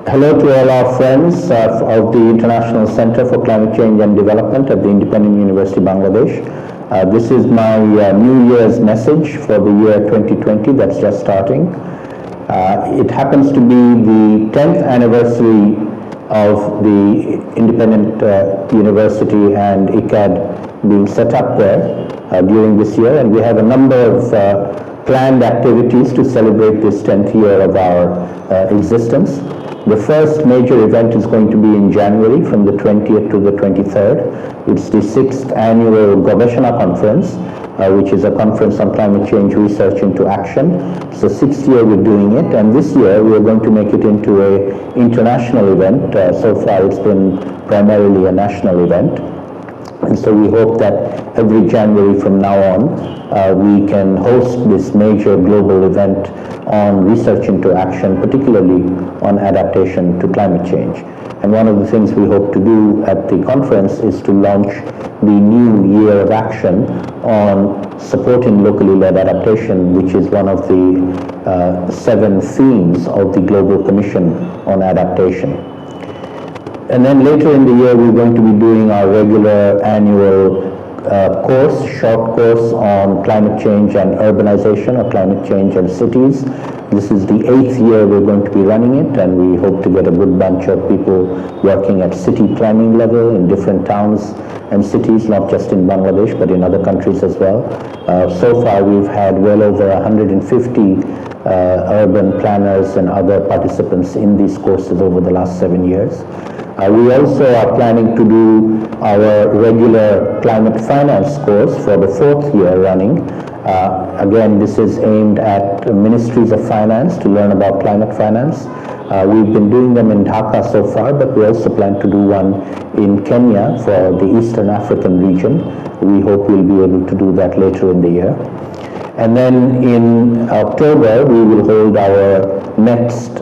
Hello to all our friends of the International Center for Climate Change and Development at the Independent University Bangladesh. This is my New Year's message for the year 2020 that's just starting. It happens to be the 10th anniversary of the Independent University and ICCCAD being set up there during this year, and we have a number of planned activities to celebrate this 10th year of our existence. The first major event is going to be in January from the 20th to the 23rd. It's the 6th annual Gobeshona Conference, which is a conference on climate change research into action. It's the 6th year we're doing it, and this year we're going to make it into an international event. So far it's been primarily a national event. And so we hope that every January from now on, we can host this major global event on research into action, particularly on adaptation to climate change. And one of the things we hope to do at the conference is to launch the new year of action on supporting locally led adaptation, which is one of the 7 themes of the Global Commission on Adaptation. And then later in the year, we're going to be doing our regular annual short course on climate change and urbanization, or climate change and cities. This is the 8th year we're going to be running it, and we hope to get a good bunch of people working at city planning level in different towns and cities, not just in Bangladesh, but in other countries as well. So far, we've had well over 150 urban planners and other participants in these courses over the last 7 years. We also are planning to do our regular climate finance course for the 4th year running. Again, this is aimed at ministries of finance to learn about climate finance. We've been doing them in Dhaka so far, but we also plan to do one in Kenya for the Eastern African region. We hope we'll be able to do that later in the year. And then in October, we will hold our next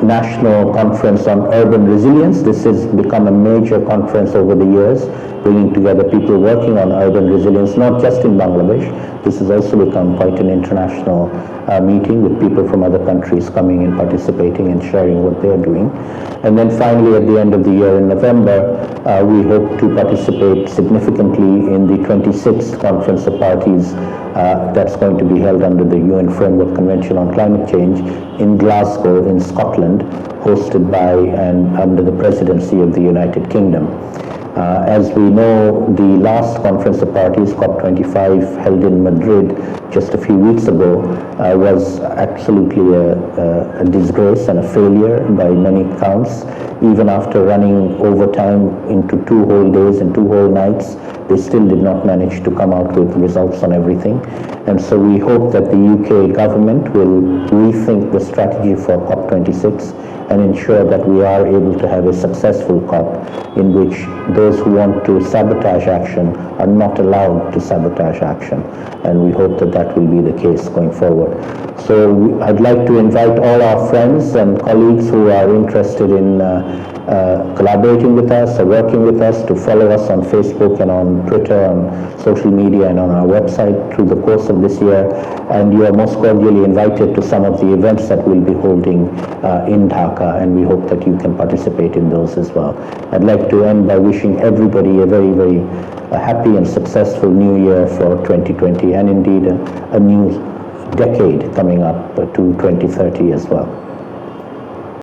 National Conference on Urban Resilience. This has become a major conference over the years, bringing together people working on urban resilience, not just in Bangladesh. This has also become quite an international meeting with people from other countries coming and participating and sharing what they're doing. And then finally, at the end of the year in November, we hope to participate significantly in the 26th Conference of Parties that's going to be held under the UN Framework Convention on Climate Change in Glasgow in Scotland, hosted by and under the presidency of the United Kingdom. As we know, the last Conference of Parties, COP25, held in Madrid just a few weeks ago, was absolutely a disgrace and a failure by many counts. Even after running overtime into 2 whole days and 2 whole nights, they still did not manage to come out with results on everything. And so we hope that the UK government will rethink the strategy for COP26 and ensure that we are able to have a successful COP in which those who want to sabotage action are not allowed to sabotage action. And we hope that that will be the case going forward. So I'd like to invite all our friends and colleagues who are interested in collaborating with us or working with us to follow us on Facebook and on Twitter, on social media, and on our website through the course of this year. And you are most cordially invited to some of the events that we'll be holding in Dhaka, and we hope that you can participate in those as well. I'd like to end by wishing everybody a very, very happy and successful new year for 2020, and indeed a new decade coming up to 2030 as well.